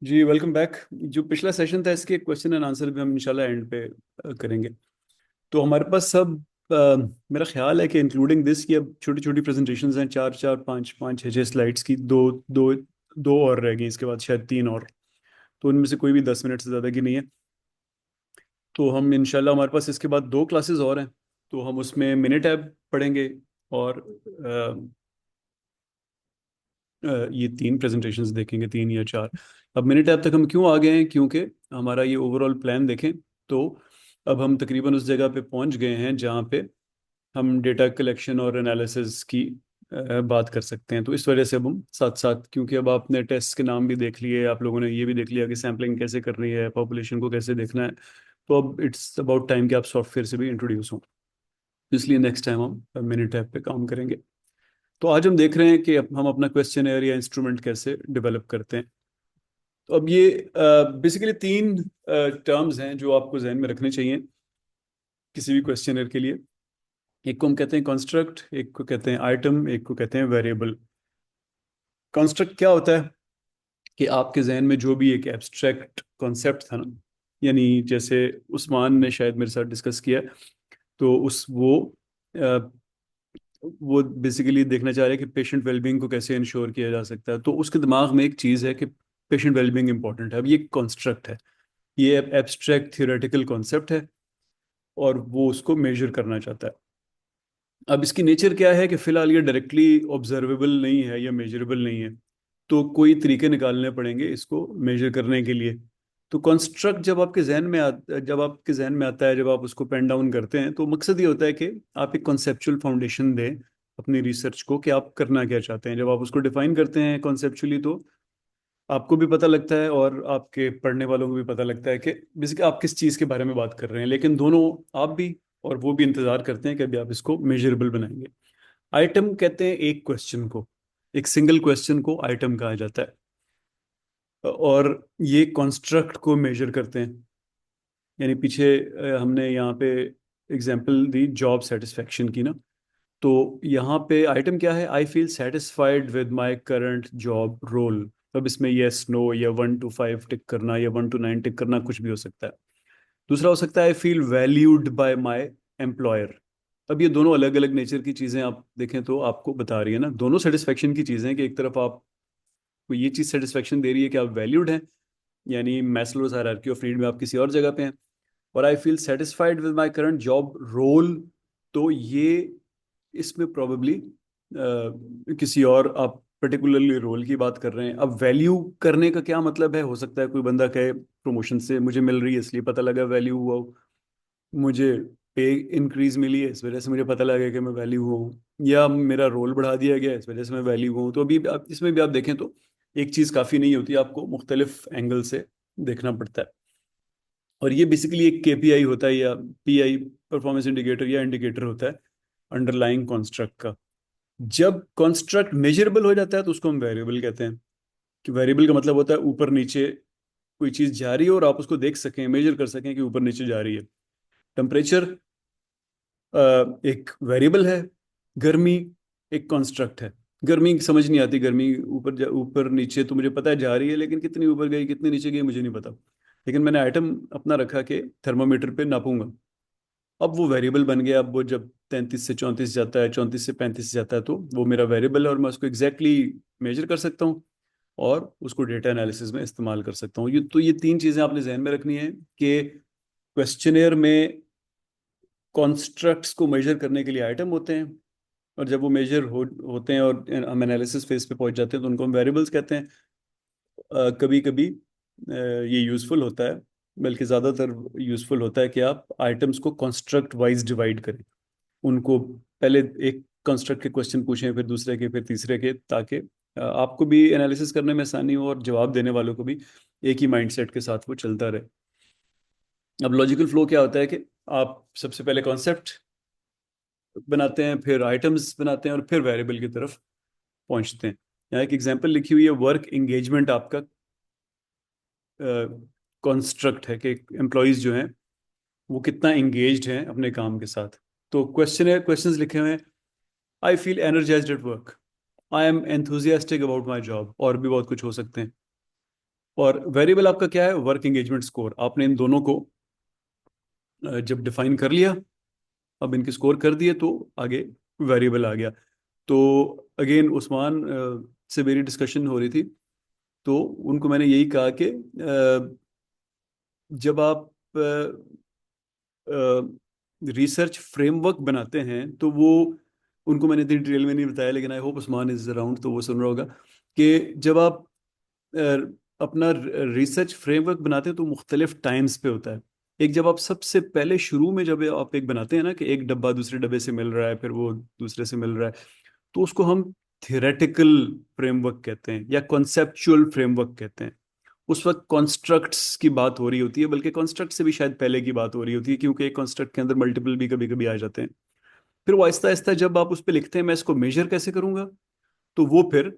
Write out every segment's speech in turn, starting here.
जी welcome back. जो पिछला session था इसके क्वेश्चन एंड आंसर भी हम इंशाल्लाह एंड पे करेंगे। तो हमारे पास सब मेरा ख्याल है कि इंक्लूडिंग दिस की अब छोटी छोटी प्रेजेंटेशंस हैं, चार चार पाँच पाँच छः छः स्लाइड्स की। दो दो दो और रह गई, इसके बाद शायद तीन और। तो उनमें से कोई भी 10 मिनट से ज़्यादा की नहीं है। तो हम इंशाल्लाह, हमारे पास इसके बाद दो क्लासेस और हैं। तो हम उसमें मिनट ऐप पढ़ेंगे और ये तीन प्रेजेंटेशंस देखेंगे, तीन या चार। अब मिनट ऐप तक हम क्यों आ गए हैं? क्योंकि हमारा ये ओवरऑल प्लान देखें तो अब हम तकरीबन उस जगह पे पहुंच गए हैं जहाँ पे हम डेटा कलेक्शन और एनालिसिस की बात कर सकते हैं। तो इस वजह से अब हम साथ साथ, क्योंकि अब आपने टेस्ट के नाम भी देख लिए, आप लोगों ने ये भी देख लिया कि सैम्पलिंग कैसे करनी है, पॉपुलेशन को कैसे देखना है, तो अब इट्स अबाउट टाइम कि आप सॉफ्टवेयर से भी इंट्रोड्यूस हों। इसलिए नेक्स्ट टाइम हम मिनट ऐप पे काम करेंगे। तो आज हम देख रहे हैं कि हम अपना क्वेश्चन या इंस्ट्रूमेंट कैसे डेवलप करते हैं। तो अब ये बेसिकली तीन टर्म्स हैं जो आपको जहन में रखने चाहिए किसी भी क्वेश्चनर के लिए। एक को हम कहते हैं कंस्ट्रक्ट, एक को कहते हैं आइटम, एक को कहते हैं वेरिएबल। कंस्ट्रक्ट क्या होता है कि आपके जहन में जो भी एक एब्स्ट्रैक्ट कॉन्सेप्ट था ना, यानी जैसे उस्मान ने शायद मेरे साथ डिस्कस किया, तो उस वो बेसिकली देखना चाह रहे हैं कि पेशेंट वेलबींग को कैसे इंश्योर किया जा सकता है। तो उसके दिमाग में एक चीज़ है कि पेशेंट वेलबींग इंपॉर्टेंट है। अब ये कॉन्स्ट्रक्ट है, ये एब्स्ट्रैक्ट थियोरेटिकल कॉन्सेप्ट है और वो उसको मेजर करना चाहता है। अब इसकी नेचर क्या है कि फिलहाल ये डायरेक्टली ऑब्जर्वेबल नहीं है या मेजरेबल नहीं है। तो कोई तरीके निकालने पड़ेंगे इसको मेजर करने के लिए। तो कॉन्स्ट्रक्ट जब आपके जहन में आता है, जब आप उसको पेन डाउन करते हैं, तो मकसद ये होता है कि आप एक कॉन्सेप्चुअल फाउंडेशन दें अपनी रिसर्च को कि आप करना क्या चाहते हैं। जब आप उसको डिफाइन करते हैं कॉन्सेप्चुअली, तो आपको भी पता लगता है और आपके पढ़ने वालों को भी पता लगता है कि बेसिकली आप किस चीज़ के बारे में बात कर रहे हैं। लेकिन दोनों, आप भी और वो भी इंतजार करते हैं कि अभी आप इसको मेजरेबल बनाएंगे। आइटम कहते हैं एक क्वेश्चन को, एक सिंगल क्वेश्चन को आइटम कहा जाता है। और ये कॉन्स्ट्रक्ट को मेजर करते हैं। यानी पीछे हमने यहाँ पे एग्जांपल दी जॉब सेटिस्फेक्शन की ना। तो यहाँ पे आइटम क्या है? I feel satisfied with my current job role. अब इसमें यस नो या 1 to 5 टिक करना या 1 to 9 टिक करना कुछ भी हो सकता है। दूसरा हो सकता है I feel valued bye my employer. अब ये दोनों अलग अलग नेचर की चीज़ें आप देखें तो आपको बता रही है ना, दोनों सेटिस्फेक्शन की चीज़ें हैं कि एक तरफ आपको ये चीज़ सेटिस्फेक्शन दे रही है कि आप वैल्यूड हैं, यानी मैस्लोज हायरार्की ऑफ नीड में आप किसी और जगह पे हैं। और I feel satisfied with my current job role, तो ये इसमें प्रोबेबली किसी और आप पर्टिकुलरली रोल की बात कर रहे हैं। अब वैल्यू करने का क्या मतलब है? हो सकता है कोई बंदा कहे प्रमोशन से मुझे मिल रही है इसलिए पता लगा वैल्यू हुआ हो, मुझे पे इंक्रीज मिली है इस वजह से मुझे पता लगा कि मैं वैल्यू हुआ हूँ, या मेरा रोल बढ़ा दिया गया है इस वजह से मैं वैल्यू हुआ हूँ। तो अभी इसमें भी आप देखें तो एक चीज़ काफ़ी नहीं होती, आपको मुख्तलिफ एंगल से देखना पड़ता है। और ये बेसिकली एक केपीआई होता है या पीआई, परफॉर्मेंस इंडिकेटर या इंडिकेटर होता है अंडरलाइंग कॉन्स्ट्रक्ट का। जब कॉन्स्ट्रक्ट मेजरेबल हो जाता है तो उसको हम वेरिएबल कहते हैं। कि वेरिएबल का मतलब होता है ऊपर नीचे कोई चीज़ जा रही है और आप उसको देख सकें, मेजर कर सकें कि ऊपर नीचे जा रही है। टेम्परेचर एक वेरिएबल है, गर्मी एक कॉन्स्ट्रक्ट है। गर्मी समझ नहीं आती, गर्मी ऊपर नीचे तो मुझे पता है जा रही है, लेकिन कितनी ऊपर गई कितनी नीचे गई मुझे नहीं पता। लेकिन मैंने आइटम अपना रखा कि थर्मामीटर पे नापूंगा। अब वो वेरिएबल बन गया। अब वो जब 33 से 34 जाता है, 34 से 35 जाता है, तो वो मेरा वेरिएबल है और मैं उसको एग्जैक्टली मेजर कर सकता हूँ और उसको डेटा एनालिसिस में इस्तेमाल कर सकता हूँ। ये तीन चीज़ें आपने जहन में रखनी है कि क्वेश्चनेयर में कॉन्स्ट्रक्ट्स को मेजर करने के लिए आइटम होते हैं, और जब वो मेजर होते हैं और हम एनालिसिस फेज पे पहुंच जाते हैं तो उनको हम वेरिएबल्स कहते हैं। कभी कभी ये यूज़फुल होता है, बल्कि ज़्यादातर यूज़फुल होता है कि आप आइटम्स को कॉन्स्ट्रक्ट वाइज डिवाइड करें। उनको पहले एक कंस्ट्रक्ट के क्वेश्चन पूछें, फिर दूसरे के, फिर तीसरे के, ताकि आपको भी एनालिसिस करने में आसानी हो और जवाब देने वालों को भी एक ही माइंडसेट के साथ वो चलता रहे। अब लॉजिकल फ्लो क्या होता है कि आप सबसे पहले कॉन्सेप्ट बनाते हैं, फिर आइटम्स बनाते हैं और फिर वेरिएबल की तरफ पहुंचते हैं। यहाँ एक एग्जांपल लिखी हुई है, वर्क एंगेजमेंट आपका कॉन्स्ट्रक्ट है कि एम्प्लॉयज जो हैं वो कितना एंगेज्ड हैं अपने काम के साथ। तो क्वेश्चंस लिखे हुए हैं, I feel energised at work, I am enthusiastic about my job, और भी बहुत कुछ हो सकते हैं। और वेरिएबल आपका क्या है, वर्क एंगेजमेंट स्कोर। आपने इन दोनों को जब डिफाइन कर लिया, अब इनके स्कोर कर दिए, तो आगे वेरिएबल आ गया। तो अगेन उस्मान से मेरी डिस्कशन हो रही थी, तो उनको मैंने यही कहा कि जब आप रिसर्च फ्रेमवर्क बनाते हैं तो वो, उनको मैंने इतनी डिटेल में नहीं बताया, लेकिन I hope Usman is around तो वो सुन रहा होगा, कि जब आप अ, अपना रिसर्च फ्रेमवर्क बनाते हैं तो मुख्तलिफ टाइम्स पे होता है। एक, जब आप सबसे पहले शुरू में जब आप एक बनाते हैं ना, कि एक डब्बा दूसरे डब्बे से मिल रहा है, फिर वो दूसरे से मिल रहा है, तो उसको हम थियोरेटिकल फ्रेमवर्क कहते हैं या कॉन्सेप्चुअल फ्रेमवर्क कहते हैं। उस वक्त कॉन्स्ट्रक्ट्स की बात हो रही होती है, बल्कि कॉन्स्ट्रक्ट से भी शायद पहले की बात हो रही होती है, क्योंकि एक कॉन्स्ट्रक्ट के अंदर मल्टीपल भी कभी कभी आ जाते हैं। फिर वो आहिस्ता आहिस्ता जब आप उस पर लिखते हैं, मैं इसको मेजर कैसे करूंगा, तो वो फिर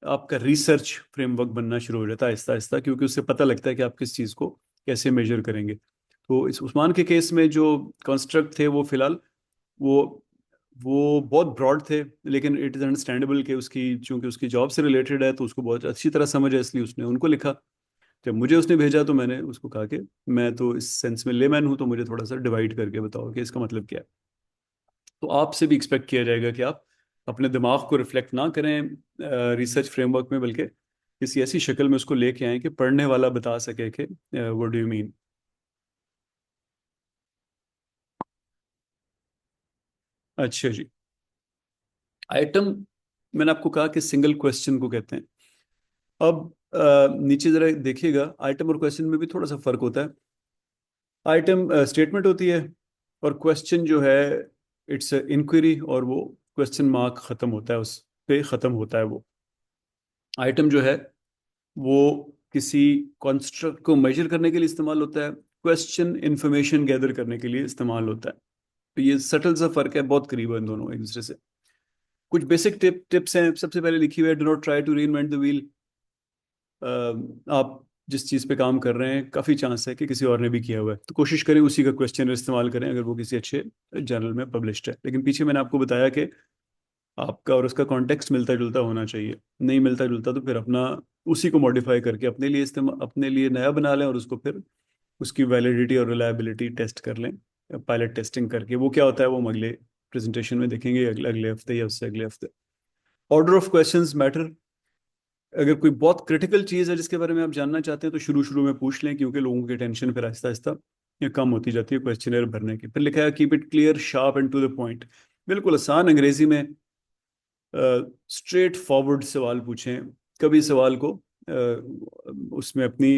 आपका रिसर्च फ्रेमवर्क बनना शुरू हो जाता है आहिस्ता आहिस्ता, क्योंकि उससे पता लगता है कि आप किस चीज़ को कैसे मेजर करेंगे। तो इस उस्मान के केस में जो कॉन्स्ट्रक्ट थे वो फिलहाल, वो वो बहुत ब्रॉड थे, लेकिन इट इज़ अंडरस्टैंडेबल कि उसकी, चूंकि उसकी जॉब से रिलेटेड है तो उसको बहुत अच्छी तरह समझ है, इसलिए उसने उनको लिखा। जब मुझे उसने भेजा तो मैंने उसको कहा कि मैं तो इस सेंस में लेमैन हूँ, तो मुझे थोड़ा सा डिवाइड करके बताओ कि इसका मतलब क्या है। तो आपसे भी एक्सपेक्ट किया जाएगा कि आप अपने दिमाग को रिफ्लेक्ट ना करें रिसर्च फ्रेमवर्क में, बल्कि किसी ऐसी शक्ल में उसको लेके आए कि पढ़ने वाला बता सके कि व्हाट डू यू मीन। अच्छा जी। आइटम, मैंने आपको कहा कि सिंगल क्वेश्चन को कहते हैं। अब नीचे जरा देखिएगा, आइटम और क्वेश्चन में भी थोड़ा सा फर्क होता है। आइटम स्टेटमेंट होती है, और क्वेश्चन जो है इट्स इंक्वायरी, और वो क्वेश्चन मार्क खत्म होता है, उस पे खत्म होता है वो। आइटम जो है वो किसी कॉन्स्ट्रक्ट को मेजर करने के लिए इस्तेमाल होता है, क्वेश्चन इंफॉर्मेशन गैदर करने के लिए इस्तेमाल होता है। तो ये सटल सा फर्क है, बहुत करीब है इन दोनों एक दूसरे से। कुछ बेसिक टिप्स हैं, सबसे पहले लिखी हुई है, do not try to reinvent the wheel. आप जिस चीज़ पे काम कर रहे हैं, काफ़ी चांस है कि किसी और ने भी किया हुआ है, तो कोशिश करें उसी का क्वेश्चन इस्तेमाल करें, अगर वो किसी अच्छे जर्नल में पब्लिश्ड है। लेकिन पीछे मैंने आपको बताया कि आपका और उसका कॉन्टेक्स्ट मिलता जुलता होना चाहिए। नहीं मिलता जुलता तो फिर अपना उसी को मॉडिफाई करके अपने लिए इस्तेमाल, अपने लिए नया बना लें, और उसको फिर उसकी वैलिडिटी और रिलायबिलिटी टेस्ट कर लें, पायलट टेस्टिंग करके। वो क्या होता है वो हम अगले प्रेजेंटेशन में देखेंगे, अगले अगले हफ्ते या उससे अगले हफ्ते। Order of questions matter. अगर कोई बहुत क्रिटिकल चीज़ है जिसके बारे में आप जानना चाहते हैं, तो शुरू शुरू में पूछ लें, क्योंकि लोगों की टेंशन फिर आहिस्ता आहिस्ता ये कम होती जाती है क्वेश्चनर भरने की। फिर लिखा है keep it clear sharp and to the point. बिल्कुल आसान अंग्रेजी में स्ट्रेट फॉरवर्ड सवाल पूछें। कभी सवाल को उसमें अपनी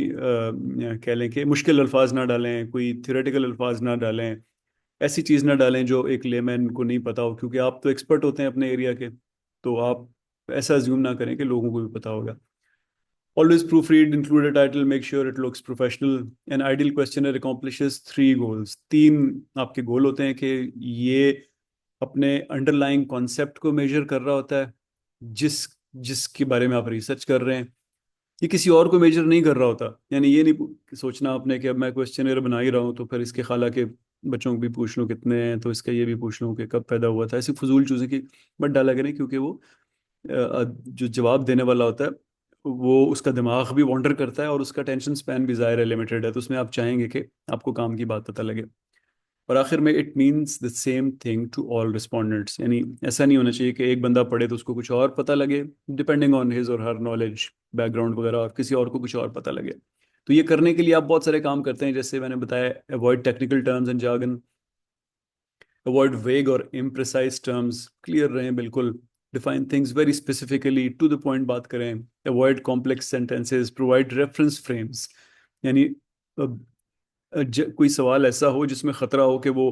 कह लें कि मुश्किल अल्फाज ना डालें, कोई थियोरेटिकल अल्फाज ना डालें, ऐसी चीज़ ना डालें जो एक लेमैन को नहीं पता हो, क्योंकि आप तो एक्सपर्ट होते हैं अपने एरिया के, तो आप ऐसा अज्यूम ना करें कि लोगों को भी पता होगा। Always proofread, include a title, make sure it looks professional. An ideal questionnaire accomplishes three goals. तीन आपके गोल होते हैं कि ये अपने अंडरलाइंग कॉन्सेप्ट को मेजर कर रहा होता है, जिस जिसके बारे में आप रिसर्च कर रहे हैं। ये किसी और को मेजर नहीं कर रहा होता। यानी ये नहीं सोचना आपने कि अब मैं क्वेश्चनेयर बना ही रहा हूँ तो फिर इसके खाला के बच्चों को भी पूछ लूँ कितने हैं, तो इसका ये भी पूछ लूँ कि कब पैदा हुआ था। ऐसी फजूल चीज़ें की मत डाला करें, क्योंकि वो जो जवाब देने वाला होता है, वो उसका दिमाग भी वॉन्डर करता है, और उसका टेंशन स्पैन भी ज़ाहिर है लिमिटेड है, तो उसमें आप चाहेंगे कि आपको काम की बात पता लगे। और आखिर में it means the same thing to all respondents. यानी ऐसा नहीं होना चाहिए कि एक बंदा पढ़े तो उसको कुछ और पता लगे, डिपेंडिंग ऑन हिज और हर नॉलेज बैकग्राउंड वगैरह, और किसी और को कुछ और पता लगे। तो ये करने के लिए आप बहुत सारे काम करते हैं, जैसे मैंने बताया, avoid technical terms and jargon, avoid vague और इम्प्रिसाइज टर्म्स, क्लियर रहें बिल्कुल, define things very specifically, to the point बात करें, avoid complex sentences, provide reference frames. यानी कोई सवाल ऐसा हो जिसमें खतरा हो कि वो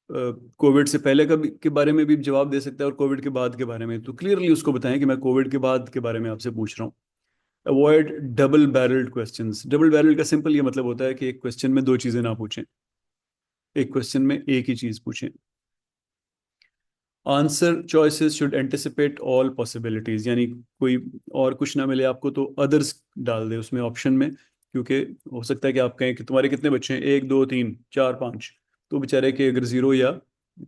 कोविड से पहले का के बारे में भी जवाब दे सकता है, और कोविड के बाद के बारे में, तो क्लियरली उसको बताएं कि मैं कोविड के बाद के बारे में आपसे पूछ रहा हूँ। Avoid double barrelled questions. Double barrelled का सिंपल ये मतलब होता है कि एक क्वेश्चन में दो चीजें ना पूछें, एक क्वेश्चन में एक ही चीज पूछें। Answer choices should anticipate all possibilities. यानी कोई और कुछ ना मिले आपको तो अदर्स डाल दे उसमें ऑप्शन में, क्योंकि हो सकता है कि आप कहें कि तुम्हारे कितने बच्चे हैं, एक दो तीन चार पाँच, तो बेचारे के अगर जीरो या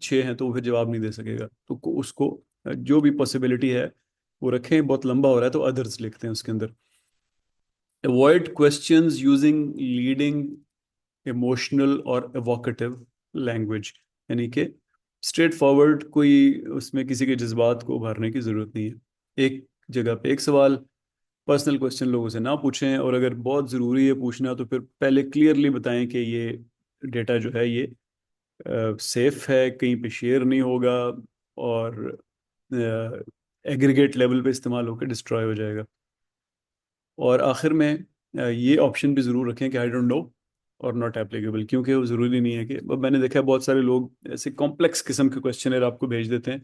छः हैं तो वो फिर जवाब नहीं दे सकेगा। तो उसको जो भी पॉसिबिलिटी है वो रखें। बहुत लंबा हो रहा है तो अदर्स लिखते हैं उसके अंदर। Avoid questions using leading emotional और एवोकेटिव लैंग्वेज, यानी कि स्ट्रेट फॉरवर्ड, कोई उसमें किसी के जज्बात को उभारने की ज़रूरत नहीं है। एक जगह पे एक सवाल, पर्सनल क्वेश्चन लोगों से ना पूछें, और अगर बहुत ज़रूरी है पूछना तो फिर पहले क्लियरली बताएं कि ये डेटा जो है ये सेफ है, कहीं पे शेयर नहीं होगा, और एग्रीगेट लेवल पे इस्तेमाल होकर डिस्ट्रॉय हो जाएगा। और आखिर में ये ऑप्शन भी ज़रूर रखें कि आई डोंट नो और नॉट एप्लीकेबल, क्योंकि वो ज़रूरी नहीं है कि, अब मैंने देखा है बहुत सारे लोग ऐसे कॉम्प्लेक्स किस्म के क्वेश्चन आपको भेज देते हैं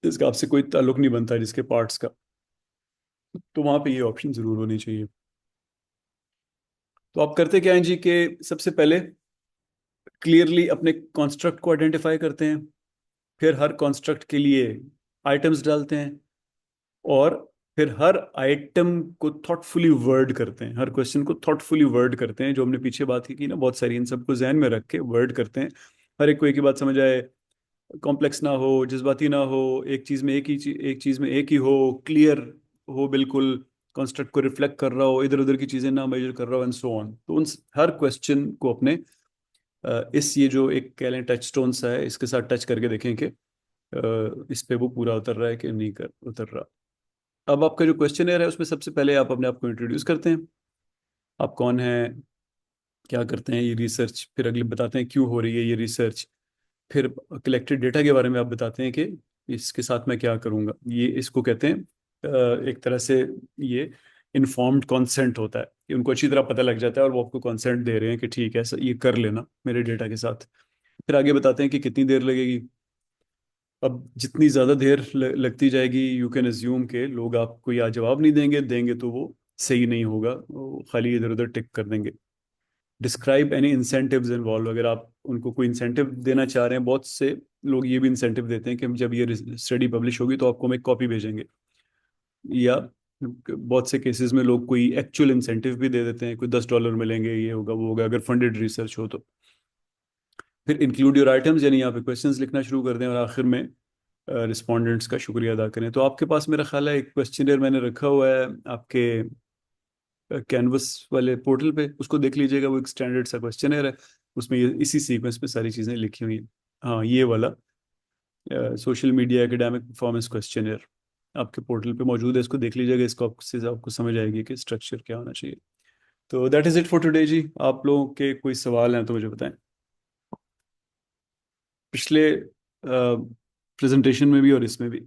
जिसका आपसे कोई ताल्लुक नहीं बनता जिसके पार्ट्स का, तो वहाँ पे ये ऑप्शन ज़रूर होनी चाहिए। तो आप करते क्या हैं जी कि सबसे पहले क्लियरली अपने कॉन्स्ट्रक्ट को आइडेंटिफाई करते हैं, फिर हर कॉन्स्ट्रक्ट के लिए आइटम्स डालते हैं, और फिर हर आइटम को थॉटफुली वर्ड करते हैं, हर क्वेश्चन को थॉटफुली वर्ड करते हैं, जो हमने पीछे बात की ना बहुत सारी, इन सबको जहन में रख के वर्ड करते हैं। हर एक को एक ही बात समझ आए, कॉम्प्लेक्स ना हो, जज्बाती ना हो, एक चीज़ में एक ही एक चीज़ में एक ही हो, क्लियर हो बिल्कुल, कॉन्स्ट्रक्ट को रिफ्लेक्ट कर रहा हो, इधर उधर की चीज़ें ना मेजर कर रहा हो, एंड सो ऑन। तो उन हर क्वेश्चन को अपने इस ये जो एक कह लें टच स्टोन सा है, इसके साथ टच करके देखें कि इस पे वो पूरा उतर रहा है कि नहीं कर उतर रहा। अब आपका जो क्वेश्चनर है उसमें सबसे पहले आप अपने आप को इंट्रोड्यूस करते हैं, आप कौन हैं, क्या करते हैं, ये रिसर्च, फिर अगले बताते हैं क्यों हो रही है ये रिसर्च, फिर कलेक्टेड डेटा के बारे में आप बताते हैं कि इसके साथ मैं क्या करूँगा। ये इसको कहते हैं एक तरह से ये इन्फॉर्म्ड कंसेंट होता है, कि उनको अच्छी तरह पता लग जाता है और वो आपको कंसेंट दे रहे हैं कि ठीक है ये कर लेना मेरे डेटा के साथ। फिर आगे बताते हैं कि कितनी देर लगेगी। अब जितनी ज़्यादा देर लगती जाएगी, यू कैन एज्यूम के लोग आपको या जवाब नहीं देंगे, देंगे तो वो सही नहीं होगा, वो खाली इधर उधर टिक कर देंगे। डिस्क्राइब एनी इंसेंटिव्स इन्वॉल्व, अगर आप उनको कोई इंसेंटिव देना चाह रहे हैं, बहुत से लोग ये भी इंसेंटिव देते हैं कि हम जब ये स्टडी पब्लिश होगी तो आपको हम एक कॉपी भेजेंगे, या बहुत से केसेस में लोग कोई एक्चुअल इंसेंटिव भी दे देते हैं, कोई $10 मिलेंगे, ये होगा वो होगा, अगर फंडेड रिसर्च हो तो। फिर इंक्लूड योर आइटम्स, यानी यहाँ पे क्वेश्चंस लिखना शुरू कर दें, और आखिर में रिस्पोंडेंट्स का शुक्रिया अदा करें। तो आपके पास मेरा ख्याल है एक क्वेश्चनर मैंने रखा हुआ है आपके कैनवस वाले पोर्टल पे, उसको देख लीजिएगा, वो एक स्टैंडर्ड सा क्वेश्चनर है, उसमें ये इसी सीक्वेंस में सारी चीज़ें लिखी हुई हैं। हाँ, ये वाला social media academic performance questionnaire आपके पोर्टल पे मौजूद है, इसको देख लीजिएगा, इसको से आपको समझ आएगी कि स्ट्रक्चर क्या होना चाहिए। तो that is it for today जी। आप लोगों के कोई सवाल हैं तो मुझे बताएं, पिछले प्रेजेंटेशन में भी और इसमें भी।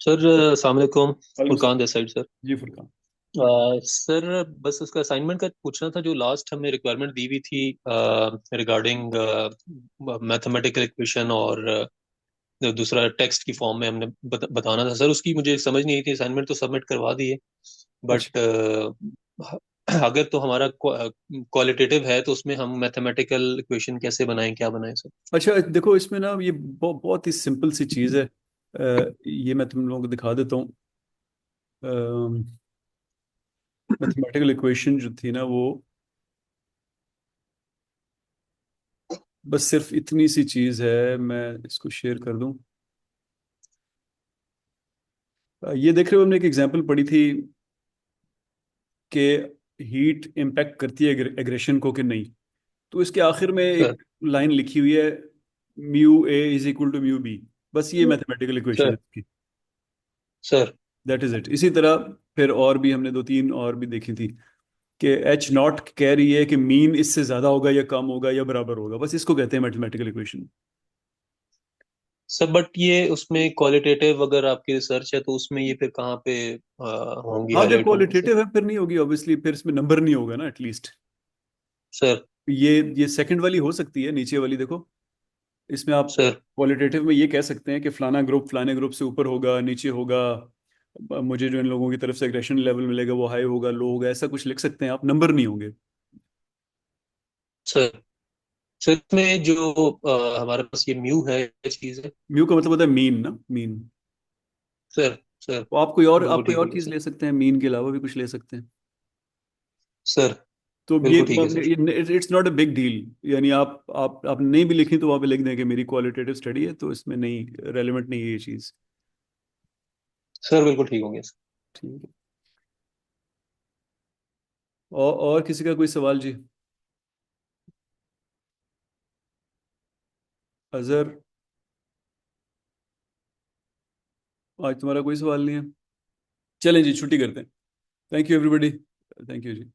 सर अस्सलाम वालेकुम। वालेकुम फुरकान सलाम। This side sir. जी फुरकान। सर बस उसका असाइनमेंट का पूछना था, जो लास्ट हमने रिक्वायरमेंट दी हुई थी रिगार्डिंग मैथमेटिकल इक्वेशन, और दूसरा टेक्स्ट की फॉर्म में हमने बताना था सर। उसकी मुझे समझ नहीं आई थी। असाइनमेंट तो सबमिट करवा दिए, अच्छा बट अगर तो हमारा क्वालिटेटिव है तो उसमें हम मैथमेटिकल इक्वेशन कैसे बनाएं, क्या बनाएं सर? अच्छा, देखो इसमें ना ये बहुत ही सिंपल सी चीज़ है। ये मैं तुम लोगों को दिखा देता हूँ। मैथमेटिकल इक्वेशन जो थी ना वो बस सिर्फ इतनी सी चीज़ है, मैं इसको शेयर कर दूं। ये देख रहे हो, हमने एक एग्जांपल पढ़ी थी कि हीट इम्पैक्ट करती है एग्रेशन को कि नहीं। तो इसके आखिर में सर एक लाइन लिखी हुई है, mu A is equal to mu B. बस ये मैथमेटिकल इक्वेशन है सर इसकी। Sir that is it. इसी तरह फिर और भी हमने दो तीन और भी देखी थी कि एच नॉट कह रही है कि मीन इससे ज्यादा होगा या कम होगा या बराबर होगा, बस इसको कहते हैं मैथमेटिकल इक्वेशन। सर बट ये उसमें क्वालिटेटिव अगर आपकी रिसर्च है तो उसमें ये फिर कहाँ पे होंगी, हाँ, जब हाईलाइट होंगी सर? क्वालिटेटिव है फिर नहीं होगी ऑब्वियसली, फिर इसमें नंबर नहीं होगा ना एटलीस्ट। सर ये सेकंड वाली हो सकती है, नीचे वाली देखो, इसमें आप सर क्वालिटेटिव में ये कह सकते हैं कि फलाना ग्रुप फलाने ग्रुप से ऊपर होगा, नीचे होगा, मुझे जो इन लोगों की तरफ से एग्रेशन लेवल मिलेगा वो हाई होगा, लो होगा, ऐसा कुछ लिख सकते हैं आप, नंबर नहीं होंगे। सर सर इसमें जो हमारे पास ये म्यू है, ये चीज है। म्यू का मतलब होता है मीन ना, मीन। सर सर तो आप बिल्कुल कोई और ठीक बोलिए चीज सर। ले सकते हैं, मीन के अलावा भी कुछ ले सकते हैं। सर तो ये बिल्कुल ठीक है sir. It's not a big deal, यानी आप नहीं भी लिखी तो वहाँ पे लिख दें कि मेरी क्वालिटेटिव स्टडी है, तो इसमें नहीं, रेलेवेंट नहीं है ये चीज़। सर बिल्कुल ठीक हो गया सर। ठीक है। और किसी का कोई सवाल जी? अजहर, आज तुम्हारा कोई सवाल नहीं है? चलें जी, छुट्टी करते हैं। Thank you everybody. Thank you ji.